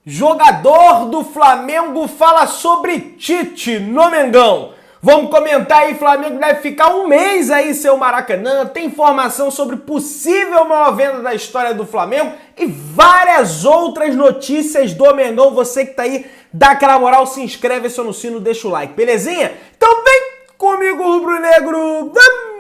Jogador do Flamengo fala sobre Tite no Mengão. Vamos comentar aí, Flamengo deve ficar um mês aí seu Maracanã, tem informação sobre possível maior venda da história do Flamengo e várias outras notícias do Mengão. Você que tá aí, dá aquela moral, se inscreve, aciona o sino, deixa o like, belezinha? Então vem comigo, rubro-negro,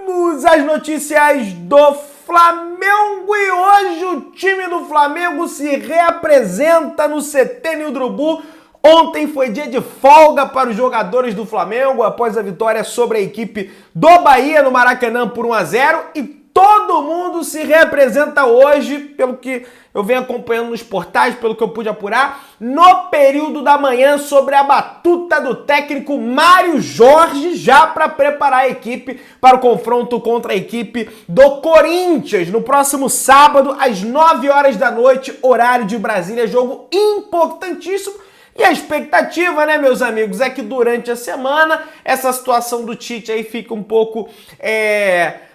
vamos às notícias do Flamengo e hoje o time do Flamengo se reapresenta no CT Nildo Urubu. Ontem foi dia de folga para os jogadores do Flamengo após a vitória sobre a equipe do Bahia no Maracanã por 1-0 e todo mundo se reapresenta hoje, pelo que eu venho acompanhando nos portais, pelo que eu pude apurar, no período da manhã sobre a batuta do técnico Mário Jorge, já para preparar a equipe para o confronto contra a equipe do Corinthians, no próximo sábado, às 9 horas da noite, horário de Brasília, jogo importantíssimo. E a expectativa, né, meus amigos, é que durante a semana essa situação do Tite aí fique um pouco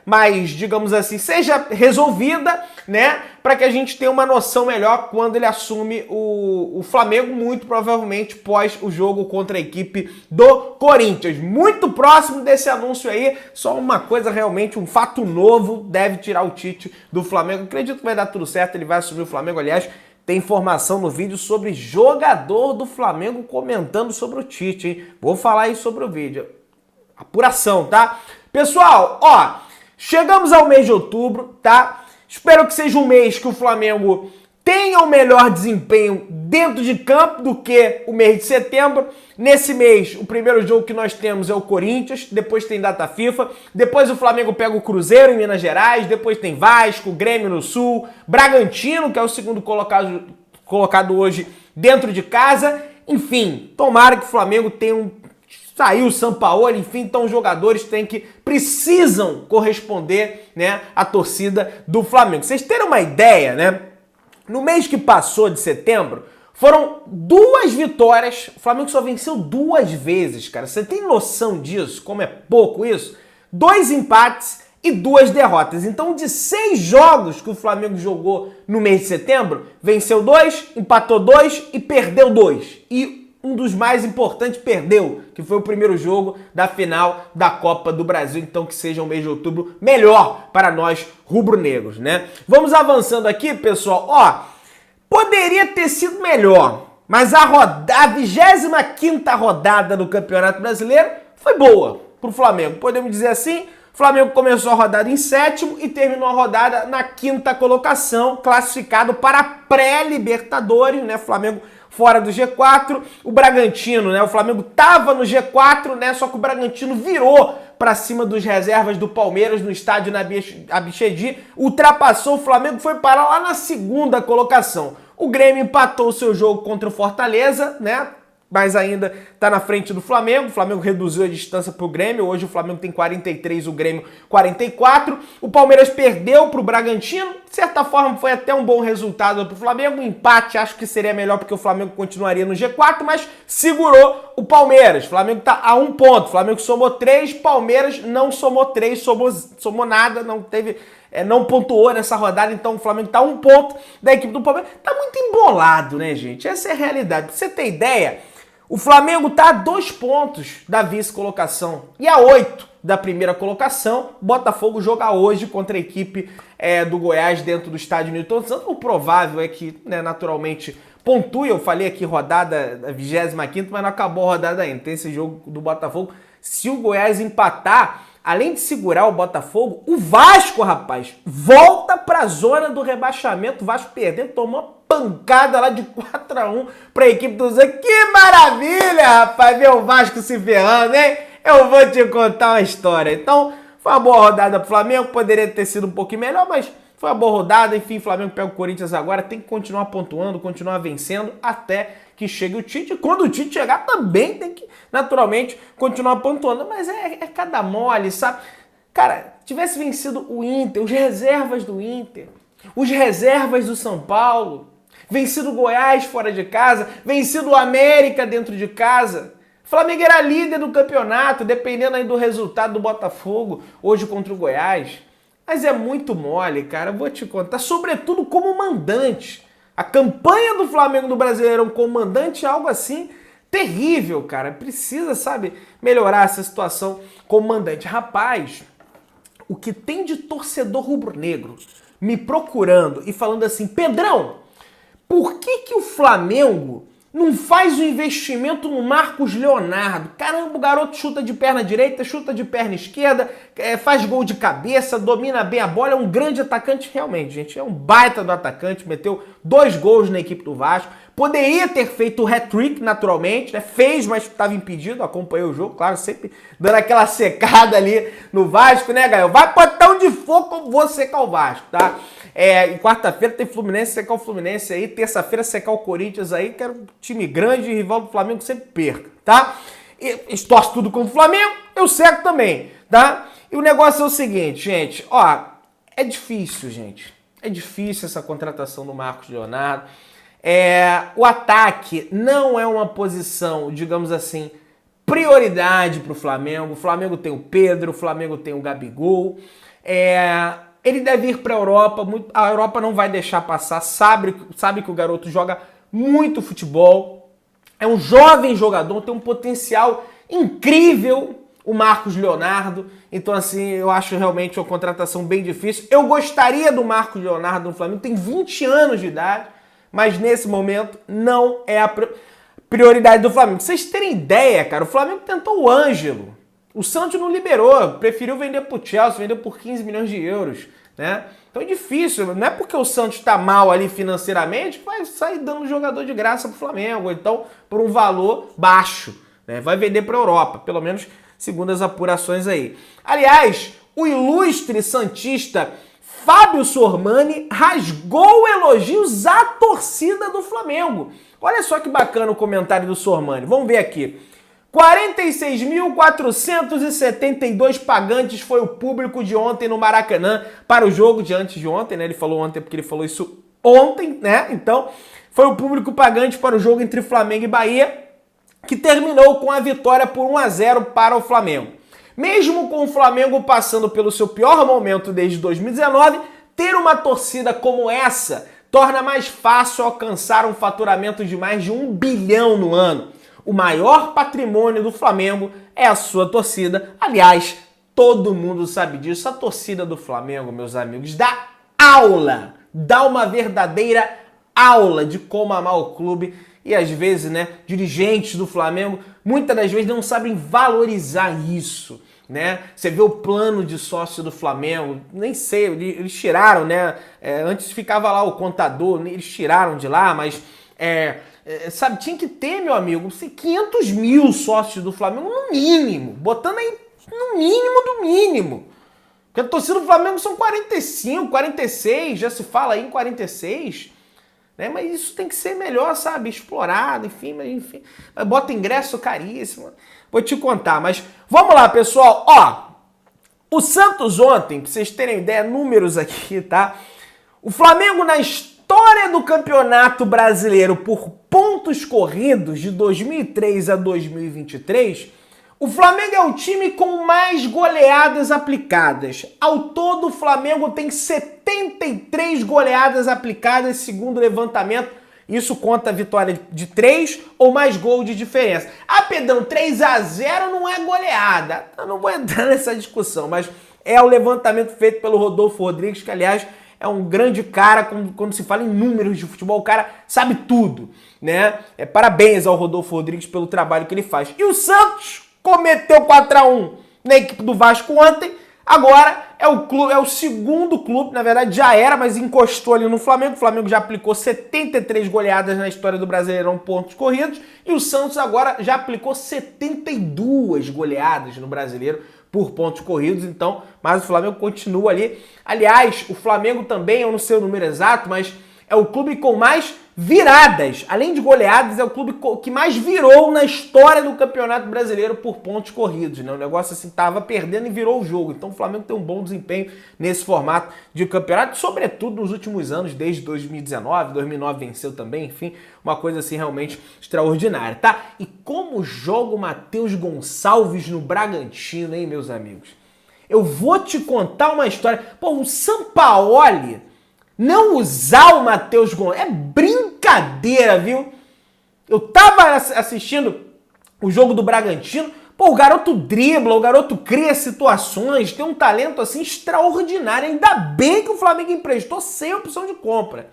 mais, digamos assim, seja resolvida, né, para que a gente tenha uma noção melhor quando ele assume o Flamengo, muito provavelmente pós o jogo contra a equipe do Corinthians. Muito próximo desse anúncio aí, só uma coisa realmente, um fato novo deve tirar o Tite do Flamengo. Acredito que vai dar tudo certo, ele vai assumir o Flamengo, aliás. Tem informação no vídeo sobre jogador do Flamengo comentando sobre o Tite, hein? Vou falar aí sobre o vídeo. Apuração, tá? Pessoal, ó, chegamos ao mês de outubro, tá? Espero que seja um mês que o Flamengo tenha o melhor desempenho dentro de campo do que o mês de setembro. Nesse mês, o primeiro jogo que nós temos é o Corinthians, depois tem data FIFA, depois o Flamengo pega o Cruzeiro em Minas Gerais, depois tem Vasco, Grêmio no Sul, Bragantino, que é o segundo colocado hoje dentro de casa. Enfim, tomara que o Flamengo tenha saiu o Sampaoli, enfim, então os jogadores precisam corresponder, né, à torcida do Flamengo. Vocês terem uma ideia, né? No mês que passou de setembro, foram 2 vitórias. O Flamengo só venceu 2 vezes, cara. Você tem noção disso? Como é pouco isso? 2 empates e 2 derrotas. Então, de 6 jogos que o Flamengo jogou no mês de setembro, venceu 2, empatou 2 e perdeu 2. E um dos mais importantes perdeu, que foi o primeiro jogo da final da Copa do Brasil. Então que seja um mês de outubro melhor para nós rubro-negros, né? Vamos avançando aqui, pessoal. Ó, poderia ter sido melhor, mas a 25ª rodada do Campeonato Brasileiro foi boa para o Flamengo. Podemos dizer assim, o Flamengo começou a rodada em 7º e terminou a rodada na 5ª colocação, classificado para a pré-Libertadores, né? Flamengo fora do G4, o Bragantino, né? O Flamengo tava no G4, né? Só que o Bragantino virou para cima dos reservas do Palmeiras no estádio Nabi Abichedi, ultrapassou o Flamengo, foi parar lá na 2ª colocação. O Grêmio empatou o seu jogo contra o Fortaleza, né? Mas ainda está na frente do Flamengo. O Flamengo reduziu a distância para o Grêmio. Hoje o Flamengo tem 43, o Grêmio 44. O Palmeiras perdeu para o Bragantino. De certa forma foi até um bom resultado para o Flamengo. Um empate acho que seria melhor porque o Flamengo continuaria no G4, mas segurou o Palmeiras. O Flamengo está a 1 ponto. O Flamengo somou 3, Palmeiras não somou 3, somou nada, não teve... não pontuou nessa rodada, então o Flamengo tá a 1 ponto da equipe do Palmeiras. Tá muito embolado, né, gente? Essa é a realidade. Pra você ter ideia, o Flamengo tá a 2 pontos da vice-colocação e a 8 da primeira colocação. O Botafogo joga hoje contra a equipe do Goiás dentro do estádio Newton Santos. O provável é que, né, naturalmente, pontue. Eu falei aqui rodada da 25ª, mas não acabou a rodada ainda. Tem esse jogo do Botafogo. Se o Goiás empatar, além de segurar o Botafogo, o Vasco, rapaz, volta pra zona do rebaixamento. O Vasco perdendo, tomou uma pancada lá de 4-1 pra equipe do Zé. Que maravilha, rapaz, ver o Vasco se ferrando, hein? Eu vou te contar uma história. Então, foi uma boa rodada pro Flamengo, poderia ter sido um pouquinho melhor, mas foi uma boa rodada. Enfim, o Flamengo pega o Corinthians agora, tem que continuar pontuando, continuar vencendo até que chegue o Tite. Quando o Tite chegar também tem que, naturalmente, continuar pontuando. Mas é cada mole, sabe? Cara, tivesse vencido o Inter, os reservas do Inter, os reservas do São Paulo, vencido o Goiás fora de casa, vencido o América dentro de casa, o Flamengo era líder do campeonato, dependendo aí do resultado do Botafogo, hoje contra o Goiás. Mas é muito mole, cara, vou te contar, sobretudo como mandante. A campanha do Flamengo no Brasileirão comandante é algo assim terrível, cara. Precisa, sabe, melhorar essa situação comandante. Rapaz, o que tem de torcedor rubro-negro me procurando e falando assim, Pedrão, por que o Flamengo não faz um investimento no Marcos Leonardo? Caramba, o garoto chuta de perna direita, chuta de perna esquerda, faz gol de cabeça, domina bem a bola, é um grande atacante. Realmente, gente, é um baita do atacante, meteu 2 gols na equipe do Vasco. Poderia ter feito o hat-trick, naturalmente, né? Fez, mas estava impedido, acompanhou o jogo, claro, sempre dando aquela secada ali no Vasco, né, Gael? Vai botar onde for que eu vou secar o Vasco, tá? Em quarta-feira tem Fluminense, secar o Fluminense aí, terça-feira secar o Corinthians aí, quero um time grande, rival do Flamengo sempre perca, tá? E torce tudo contra o Flamengo, eu seco também, tá? E o negócio é o seguinte, gente, ó, é difícil, gente, é difícil essa contratação do Marcos Leonardo. O ataque não é uma posição, digamos assim, prioridade para o Flamengo. O Flamengo tem o Pedro, o Flamengo tem o Gabigol. Ele deve ir para a Europa. A Europa não vai deixar passar. Sabe que o garoto joga muito futebol. É um jovem jogador, tem um potencial incrível, o Marcos Leonardo. Então, assim, eu acho realmente uma contratação bem difícil. Eu gostaria do Marcos Leonardo no Flamengo. Tem 20 anos de idade. Mas nesse momento não é a prioridade do Flamengo. Pra vocês terem ideia, cara, o Flamengo tentou o Ângelo. O Santos não liberou, preferiu vender pro Chelsea, vendeu por 15 milhões de euros, né? Então é difícil, não é porque o Santos tá mal ali financeiramente que vai sair dando jogador de graça pro Flamengo, ou então por um valor baixo, né? Vai vender pra Europa, pelo menos segundo as apurações aí. Aliás, o ilustre santista Fábio Sormani rasgou elogios à torcida do Flamengo. Olha só que bacana o comentário do Sormani. Vamos ver aqui. 46.472 pagantes foi o público de ontem no Maracanã para o jogo de antes de ontem, né? Ele falou ontem porque ele falou isso ontem, né? Então, foi o público pagante para o jogo entre Flamengo e Bahia, que terminou com a vitória por 1-0 para o Flamengo. Mesmo com o Flamengo passando pelo seu pior momento desde 2019, ter uma torcida como essa torna mais fácil alcançar um faturamento de mais de 1 bilhão no ano. O maior patrimônio do Flamengo é a sua torcida. Aliás, todo mundo sabe disso. A torcida do Flamengo, meus amigos, dá aula, dá uma verdadeira aula de como amar o clube. E às vezes, né, dirigentes do Flamengo, muitas das vezes não sabem valorizar isso, né? Você vê o plano de sócio do Flamengo, nem sei, eles tiraram, né? Antes ficava lá o contador, eles tiraram de lá, mas, sabe, tinha que ter, meu amigo, 500 mil sócios do Flamengo no mínimo, botando aí no mínimo do mínimo. Porque a torcida do Flamengo são 45, 46, já se fala aí em 46, né? Mas isso tem que ser melhor, sabe? Explorado, enfim, mas bota ingresso caríssimo. Vou te contar, mas vamos lá, pessoal. Ó, o Santos ontem, pra vocês terem ideia, números aqui, tá? O Flamengo na história do Campeonato Brasileiro por pontos corridos de 2003 a 2023, o Flamengo é o time com mais goleadas aplicadas. Ao todo, o Flamengo tem 73 goleadas aplicadas, segundo o levantamento. Isso conta a vitória de 3 ou mais gols de diferença. Ah, Pedrão, 3-0 não é goleada. Eu não vou entrar nessa discussão, mas é o levantamento feito pelo Rodolfo Rodrigues, que, aliás, é um grande cara quando se fala em números de futebol. O cara sabe tudo, né? Parabéns ao Rodolfo Rodrigues pelo trabalho que ele faz. E o Santos cometeu 4-1 na equipe do Vasco ontem. Agora é o segundo clube, na verdade já era, mas encostou ali no Flamengo. O Flamengo já aplicou 73 goleadas na história do Brasileirão pontos corridos. E o Santos agora já aplicou 72 goleadas no Brasileiro por pontos corridos. Então, mas o Flamengo continua ali. Aliás, o Flamengo também, eu não sei o número exato, mas é o clube com mais viradas. Além de goleadas, é o clube que mais virou na história do Campeonato Brasileiro por pontos corridos, né? O negócio assim, tava perdendo e virou o jogo. Então o Flamengo tem um bom desempenho nesse formato de campeonato, sobretudo nos últimos anos, desde 2019, 2009 venceu também, enfim, uma coisa assim realmente extraordinária, tá? E como joga o Matheus Gonçalves no Bragantino, hein, meus amigos? Eu vou te contar uma história. Pô, o Sampaoli não usar o Matheus Gonçalves. É brincadeira, viu? Eu tava assistindo o jogo do Bragantino, pô, o garoto dribla, o garoto cria situações, tem um talento assim extraordinário. Ainda bem que o Flamengo emprestou sem opção de compra.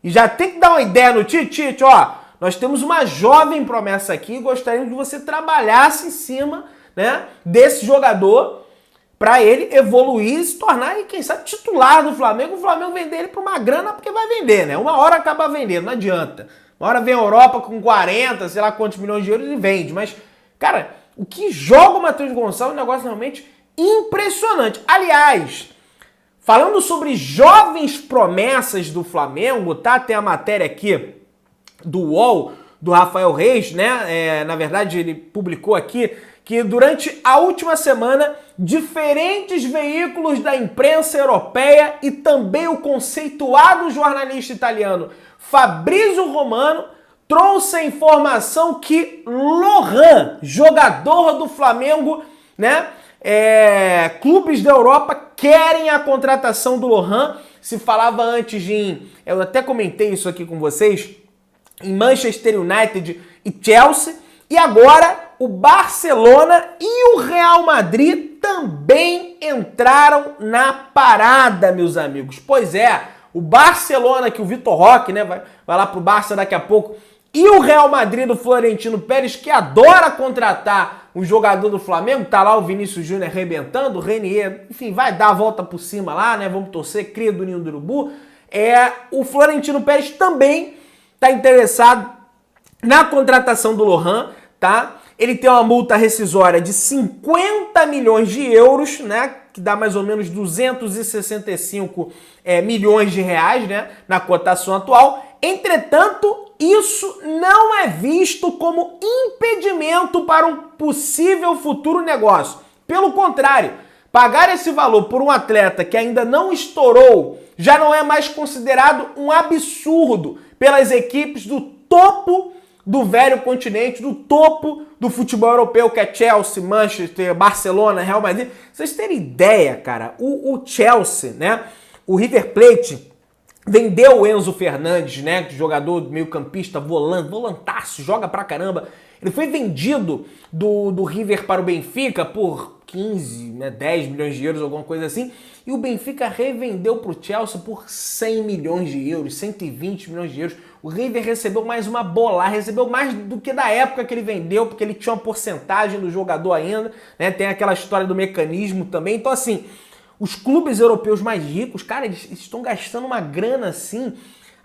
E já tem que dar uma ideia no Tite, ó, nós temos uma jovem promessa aqui e gostaríamos que você trabalhasse em cima, né, desse jogador para ele evoluir e se tornar, quem sabe, titular do Flamengo. O Flamengo vender ele por uma grana porque vai vender, né? Uma hora acaba vendendo, não adianta. Uma hora vem a Europa com 40, sei lá quantos milhões de euros e vende. Mas, cara, o que joga o Matheus Gonçalves é um negócio realmente impressionante. Aliás, falando sobre jovens promessas do Flamengo, tá? Tem a matéria aqui do UOL, do Rafael Reis, né? Na verdade, ele publicou aqui que durante a última semana, diferentes veículos da imprensa europeia e também o conceituado jornalista italiano Fabrizio Romano trouxe a informação que Lohan, jogador do Flamengo, né, clubes da Europa querem a contratação do Lohan. Se falava antes eu até comentei isso aqui com vocês, em Manchester United e Chelsea, e agora o Barcelona e o Real Madrid também entraram na parada, meus amigos. Pois é, o Barcelona, que o Vitor Roque, né, vai lá pro Barça daqui a pouco, e o Real Madrid do Florentino Pérez, que adora contratar um jogador do Flamengo, tá lá o Vinícius Júnior arrebentando, o Renier, enfim, vai dar a volta por cima lá, né, vamos torcer, cria do Ninho do Urubu. O Florentino Pérez também tá interessado na contratação do Lohan, tá? Ele tem uma multa rescisória de 50 milhões de euros, né? Que dá mais ou menos 265 milhões de reais, né? Na cotação atual. Entretanto, isso não é visto como impedimento para um possível futuro negócio. Pelo contrário, pagar esse valor por um atleta que ainda não estourou já não é mais considerado um absurdo pelas equipes do topo do velho continente, do topo do futebol europeu, que é Chelsea, Manchester, Barcelona, Real Madrid. Vocês terem ideia, cara, o Chelsea, né, o River Plate vendeu o Enzo Fernandes, né, jogador meio-campista, volantaço, joga pra caramba. Ele foi vendido do River para o Benfica por 15, né, 10 milhões de euros, alguma coisa assim, e o Benfica revendeu para o Chelsea por 100 milhões de euros, 120 milhões de euros. O River recebeu mais uma bolada, recebeu mais do que da época que ele vendeu, porque ele tinha uma porcentagem do jogador ainda, né? Tem aquela história do mecanismo também. Então, assim, os clubes europeus mais ricos, cara, eles estão gastando uma grana, assim,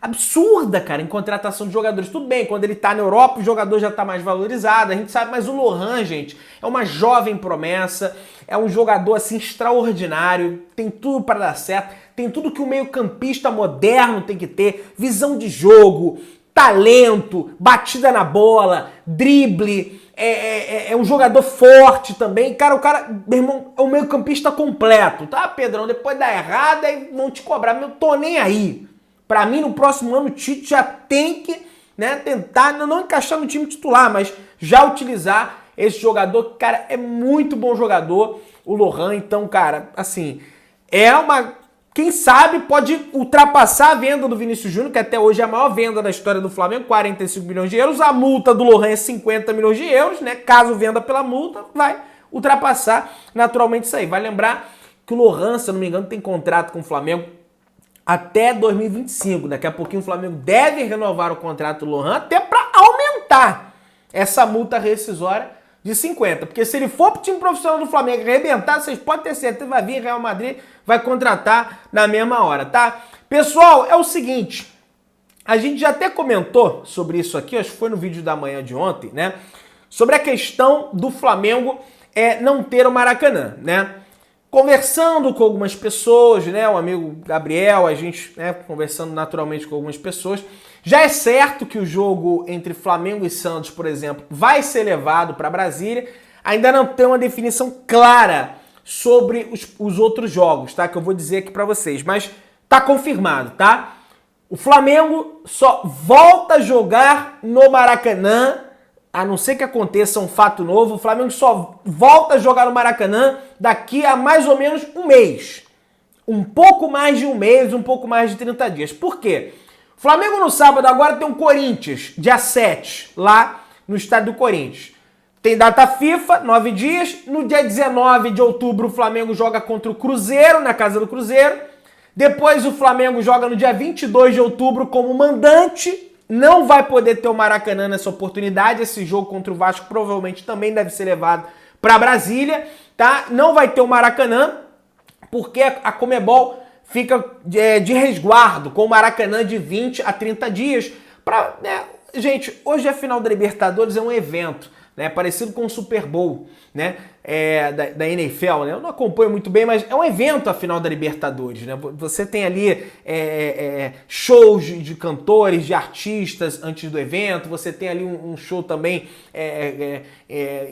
absurda, cara, em contratação de jogadores. Tudo bem, quando ele tá na Europa, o jogador já tá mais valorizado, a gente sabe, mas o Lohan, gente, é uma jovem promessa, é um jogador, assim, extraordinário, tem tudo para dar certo, tem tudo que o meio-campista moderno tem que ter, visão de jogo, talento, batida na bola, drible, é um jogador forte também. Cara, o cara, meu irmão, é um meio-campista completo, tá, Pedrão? Depois dá errado, aí vão te cobrar, eu tô nem aí. Pra mim, no próximo ano, o Tite já tem que, né, tentar não encaixar no time titular, mas já utilizar esse jogador, que, cara, é muito bom jogador, o Lohan. Então, cara, assim, quem sabe pode ultrapassar a venda do Vinícius Júnior, que até hoje é a maior venda da história do Flamengo, 45 milhões de euros. A multa do Lohan é 50 milhões de euros, né? Caso venda pela multa, vai ultrapassar naturalmente isso aí. Vai lembrar que o Lohan, se eu não me engano, tem contrato com o Flamengo até 2025. Daqui a pouquinho o Flamengo deve renovar o contrato do Lohan até para aumentar essa multa rescisória de 50. Porque se ele for pro time profissional do Flamengo arrebentar, vocês podem ter certeza, vai vir Real Madrid, vai contratar na mesma hora, tá? Pessoal, é o seguinte, a gente já até comentou sobre isso aqui, acho que foi no vídeo da manhã de ontem, né? Sobre a questão do Flamengo não ter o Maracanã, né? Conversando com algumas pessoas, né, o amigo Gabriel, a gente, né, conversando naturalmente com algumas pessoas, já é certo que o jogo entre Flamengo e Santos, por exemplo, vai ser levado para Brasília. Ainda não tem uma definição clara sobre os outros jogos, tá? Que eu vou dizer aqui para vocês, mas tá confirmado, tá? O Flamengo só volta a jogar no Maracanã, a não ser que aconteça um fato novo. O Flamengo só volta a jogar no Maracanã daqui a mais ou menos um mês. um pouco mais de um mês, um pouco mais de 30 dias. Por quê? O Flamengo no sábado agora tem um Corinthians, dia 7, lá no estádio do Corinthians. Tem data FIFA, 9 dias. No dia 19 de outubro, o Flamengo joga contra o Cruzeiro, na casa do Cruzeiro. Depois o Flamengo joga no dia 22 de outubro como mandante. Não vai poder ter o Maracanã nessa oportunidade. Esse jogo contra o Vasco provavelmente também deve ser levado para Brasília, tá? Não vai ter o Maracanã, porque a Conmebol fica de resguardo com o Maracanã de 20 a 30 dias. Gente, hoje a final da Libertadores é um evento, né, parecido com o Super Bowl, né, da NFL, né? Eu não acompanho muito bem, mas é um evento a final da Libertadores, né? Você tem ali shows de cantores, de artistas antes do evento, você tem ali um show também,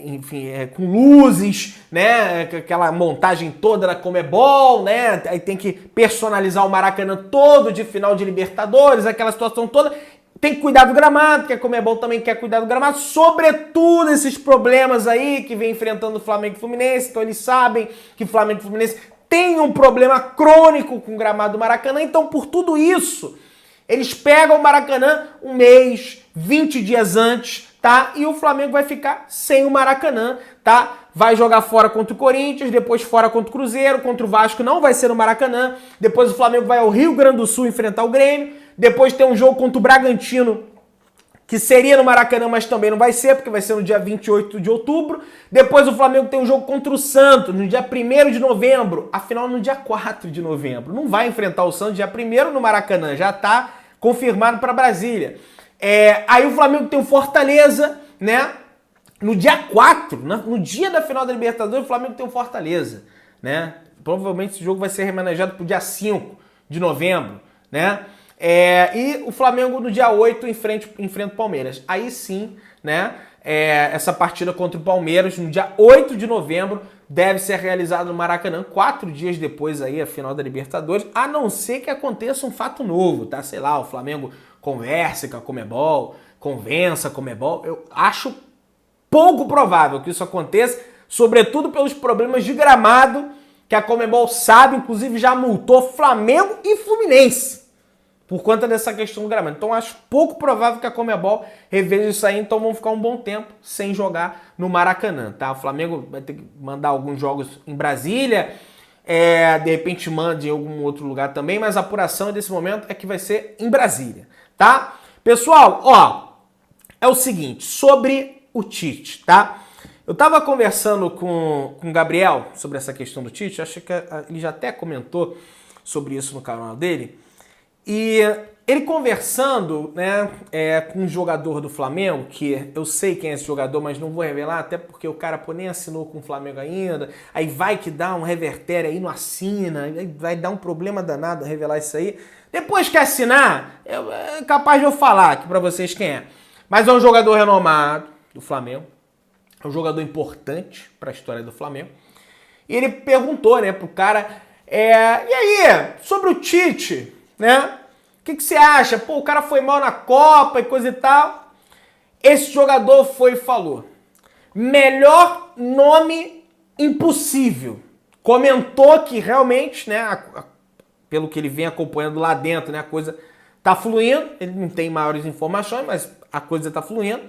enfim, com luzes, né? Aquela montagem toda da Conmebol, né? Aí tem que personalizar o Maracanã todo de final de Libertadores, aquela situação toda. Tem que cuidar do gramado, que a Conmebol também quer cuidar do gramado, sobretudo esses problemas aí que vem enfrentando o Flamengo e Fluminense. Então eles sabem que Flamengo e Fluminense tem um problema crônico com o gramado do Maracanã. Então por tudo isso, eles pegam o Maracanã um mês, 20 dias antes, tá? E o Flamengo vai ficar sem o Maracanã, tá? Vai jogar fora contra o Corinthians, depois fora contra o Cruzeiro, contra o Vasco não vai ser no Maracanã. Depois o Flamengo vai ao Rio Grande do Sul enfrentar o Grêmio. Depois tem um jogo contra o Bragantino, que seria no Maracanã, mas também não vai ser, porque vai ser no dia 28 de outubro. Depois o Flamengo tem um jogo contra o Santos, no dia 1º de novembro. Afinal, no dia 4 de novembro. Não vai enfrentar o Santos dia 1º no Maracanã, já está confirmado para Brasília. Aí o Flamengo tem o Fortaleza, né? No dia 4, no dia da final da Libertadores, o Flamengo tem o Fortaleza, né? Provavelmente esse jogo vai ser remanejado para o dia 5 de novembro, né? E o Flamengo no dia 8 enfrenta o Palmeiras. Aí sim, né? Essa partida contra o Palmeiras no dia 8 de novembro deve ser realizada no Maracanã, 4 dias depois aí a final da Libertadores, a não ser que aconteça um fato novo, tá? Sei lá, o Flamengo converse com a Conmebol, convença a Conmebol. Eu acho pouco provável que isso aconteça, sobretudo pelos problemas de gramado que a Conmebol sabe, inclusive já multou Flamengo e Fluminense por conta dessa questão do gramado. Então acho pouco provável que a Conmebol reveja isso aí, então vão ficar um bom tempo sem jogar no Maracanã, tá? O Flamengo vai ter que mandar alguns jogos em Brasília, de repente mande em algum outro lugar também, mas a apuração desse momento é que vai ser em Brasília, tá? Pessoal, ó, é o seguinte, sobre o Tite, tá? Eu tava conversando com o Gabriel sobre essa questão do Tite, acho que ele já até comentou sobre isso no canal dele, e ele conversando, né, com um jogador do Flamengo, que eu sei quem é esse jogador, mas não vou revelar, até porque o cara nem assinou com o Flamengo ainda, aí vai que dá um revertério aí, não assina, aí vai dar um problema danado revelar isso aí. Depois que assinar, é capaz de eu falar aqui pra vocês quem é. Mas é um jogador renomado do Flamengo, é um jogador importante para a história do Flamengo. E ele perguntou, né, pro cara, e aí, sobre o Tite, né? O que você acha? Pô, o cara foi mal na Copa e coisa e tal. Esse jogador foi e falou: melhor nome impossível. Comentou que realmente, né, pelo que ele vem acompanhando lá dentro, né, a coisa tá fluindo. Ele não tem maiores informações, mas a coisa tá fluindo.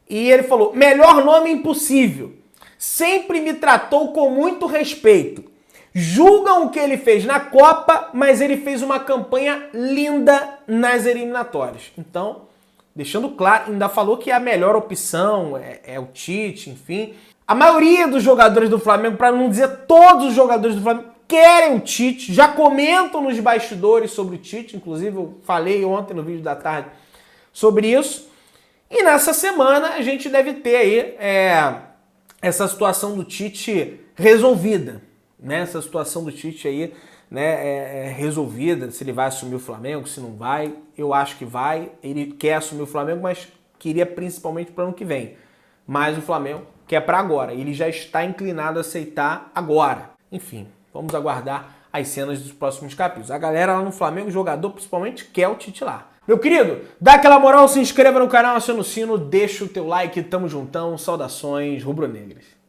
E ele falou: melhor nome impossível. Sempre me tratou com muito respeito. Julgam o que ele fez na Copa, mas ele fez uma campanha linda nas eliminatórias. Então, deixando claro, ainda falou que a melhor opção é o Tite, enfim. A maioria dos jogadores do Flamengo, para não dizer todos os jogadores do Flamengo, querem o Tite, já comentam nos bastidores sobre o Tite, inclusive eu falei ontem no vídeo da tarde sobre isso. E nessa semana a gente deve ter aí essa situação do Tite resolvida. Né, essa situação do Tite aí, né, resolvida, se ele vai assumir o Flamengo, se não vai. Eu acho que vai. Ele quer assumir o Flamengo, mas queria principalmente para o ano que vem. Mas o Flamengo quer para agora. Ele já está inclinado a aceitar agora. Enfim, vamos aguardar as cenas dos próximos capítulos. A galera lá no Flamengo, o jogador principalmente, quer o Tite lá. Meu querido, dá aquela moral, se inscreva no canal, aciona o sino, deixa o teu like, tamo juntão, saudações rubro-negras.